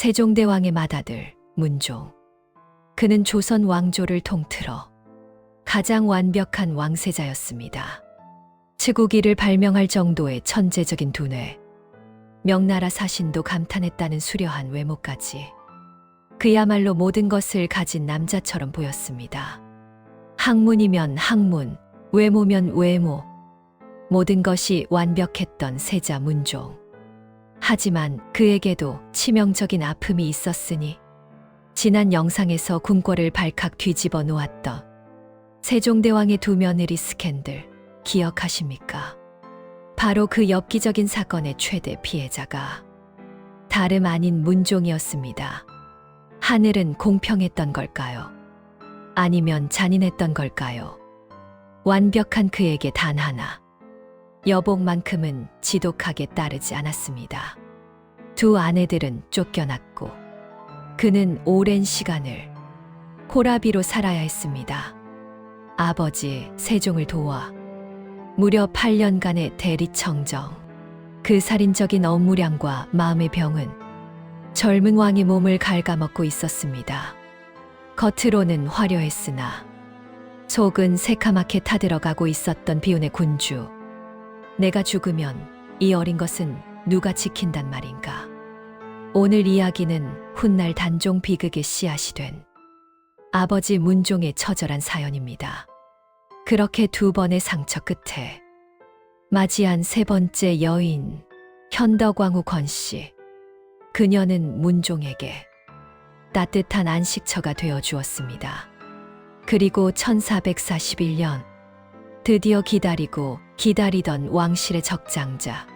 세종대왕의 맏아들 문종. 그는 조선 왕조를 통틀어 가장 완벽한 왕세자였습니다. 치국이를 발명할 정도의 천재적인 두뇌, 명나라 사신도 감탄했다는 수려한 외모까지 그야말로 모든 것을 가진 남자처럼 보였습니다. 학문이면 학문, 외모면 외모, 모든 것이 완벽했던 세자 문종. 하지만 그에게도 치명적인 아픔이 있었으니 지난 영상에서 궁궐을 발칵 뒤집어 놓았던 세종대왕의 두 며느리 스캔들 기억하십니까? 바로 그 엽기적인 사건의 최대 피해자가 다름 아닌 문종이었습니다. 하늘은 공평했던 걸까요? 아니면 잔인했던 걸까요? 완벽한 그에게 단 하나, 여복만큼은 지독하게 따르지 않았습니다. 두 아내들은 쫓겨났고 그는 오랜 시간을 코라비로 살아야 했습니다. 아버지 세종을 도와 무려 8년간의 대리청정. 그 살인적인 업무량과 마음의 병은 젊은 왕의 몸을 갉아먹고 있었습니다. 겉으로는 화려했으나 속은 새카맣게 타들어가고 있었던 비운의 군주. 내가 죽으면 이 어린 것은 누가 지킨단 말인가. 오늘 이야기는 훗날 단종 비극의 씨앗이 된 아버지 문종의 처절한 사연입니다. 그렇게 두 번의 상처 끝에 맞이한 세 번째 여인 현덕왕후 권씨. 그녀는 문종에게 따뜻한 안식처가 되어 주었습니다. 그리고 1441년 드디어 기다리고 기다리던 왕실의 적장자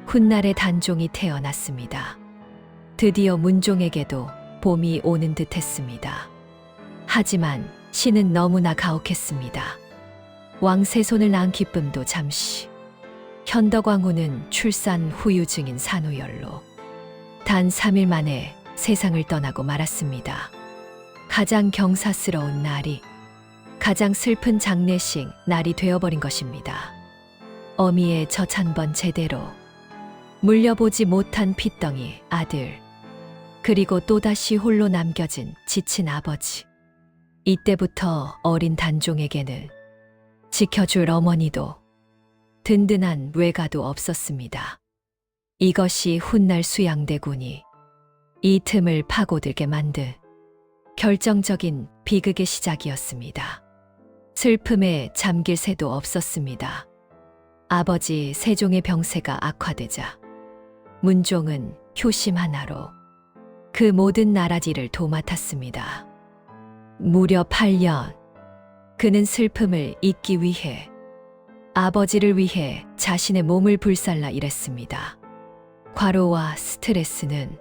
훗날의 단종이 태어났습니다. 드디어 문종에게도 봄이 오는 듯 했습니다. 하지만 신은 너무나 가혹했습니다. 왕세손을 낳은 기쁨도 잠시. 현덕왕후는 출산 후유증인 산후열로 단 3일 만에 세상을 떠나고 말았습니다. 가장 경사스러운 날이 가장 슬픈 장례식 날이 되어버린 것입니다. 어미의 젖 한 번 제대로 물려보지 못한 핏덩이 아들, 그리고 또다시 홀로 남겨진 지친 아버지. 이때부터 어린 단종에게는 지켜줄 어머니도 든든한 외가도 없었습니다. 이것이 훗날 수양대군이 이 틈을 파고들게 만든 결정적인 비극의 시작이었습니다. 슬픔에 잠길 새도 없었습니다. 아버지 세종의 병세가 악화되자 문종은 효심 하나로 그 모든 나라지를 도맡았습니다. 무려 8년 그는 슬픔을 잊기 위해 아버지를 위해 자신의 몸을 불살라 일했습니다. 과로와 스트레스는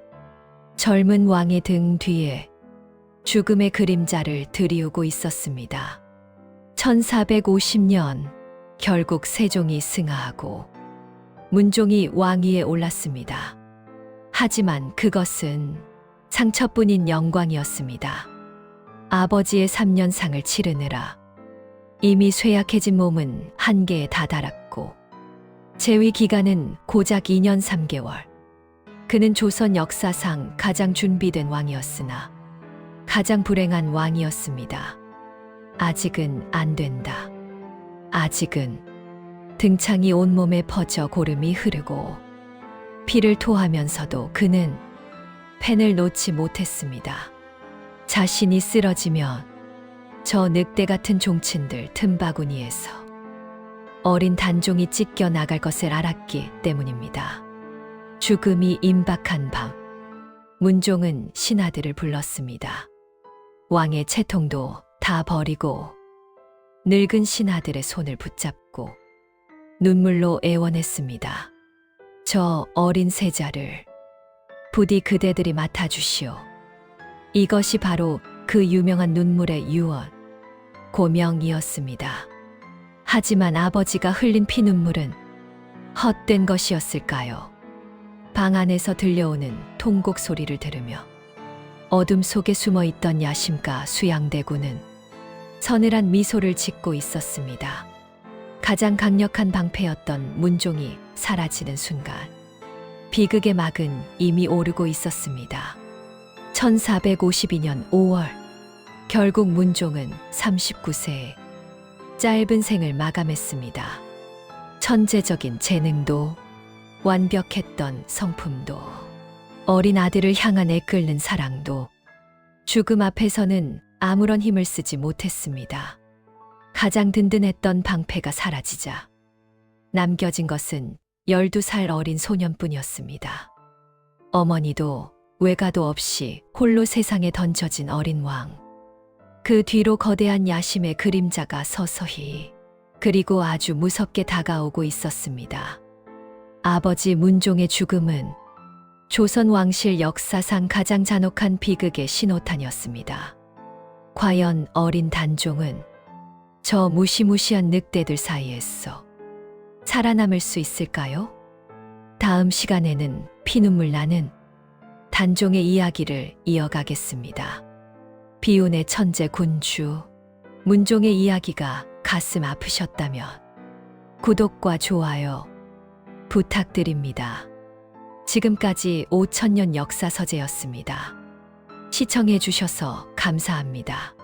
젊은 왕의 등 뒤에 죽음의 그림자를 드리우고 있었습니다. 1450년 결국 세종이 승하하고 문종이 왕위에 올랐습니다. 하지만 그것은 상처뿐인 영광이었습니다. 아버지의 3년상을 치르느라 이미 쇠약해진 몸은 한계에 다다랐고 재위 기간은 고작 2년 3개월. 그는 조선 역사상 가장 준비된 왕이었으나 가장 불행한 왕이었습니다. 아직은 안 된다. 아직은. 등창이 온몸에 퍼져 고름이 흐르고 피를 토하면서도 그는 펜을 놓지 못했습니다. 자신이 쓰러지면 저 늑대 같은 종친들 틈바구니에서 어린 단종이 찢겨 나갈 것을 알았기 때문입니다. 죽음이 임박한 밤, 문종은 신하들을 불렀습니다. 왕의 채통도 다 버리고 늙은 신하들의 손을 붙잡고 눈물로 애원했습니다. 저 어린 세자를 부디 그대들이 맡아주시오. 이것이 바로 그 유명한 눈물의 유언, 고명이었습니다. 하지만 아버지가 흘린 피눈물은 헛된 것이었을까요? 방 안에서 들려오는 통곡 소리를 들으며 어둠 속에 숨어있던 야심가 수양대군은 서늘한 미소를 짓고 있었습니다. 가장 강력한 방패였던 문종이 사라지는 순간 비극의 막은 이미 오르고 있었습니다. 1452년 5월 결국 문종은 39세에 짧은 생을 마감했습니다. 천재적인 재능도 완벽했던 성품도 어린 아들을 향한 애끓는 사랑도 죽음 앞에서는 아무런 힘을 쓰지 못했습니다. 가장 든든했던 방패가 사라지자 남겨진 것은 12살 어린 소년뿐이었습니다. 어머니도 외가도 없이 홀로 세상에 던져진 어린 왕. 그 뒤로 거대한 야심의 그림자가 서서히 그리고 아주 무섭게 다가오고 있었습니다. 아버지 문종의 죽음은 조선 왕실 역사상 가장 잔혹한 비극의 신호탄이었습니다. 과연 어린 단종은 저 무시무시한 늑대들 사이에서 살아남을 수 있을까요? 다음 시간에는 피눈물 나는 단종의 이야기를 이어가겠습니다. 비운의 천재 군주 문종의 이야기가 가슴 아프셨다면 구독과 좋아요 부탁드립니다. 지금까지 5000년 역사서재였습니다. 시청해 주셔서 감사합니다.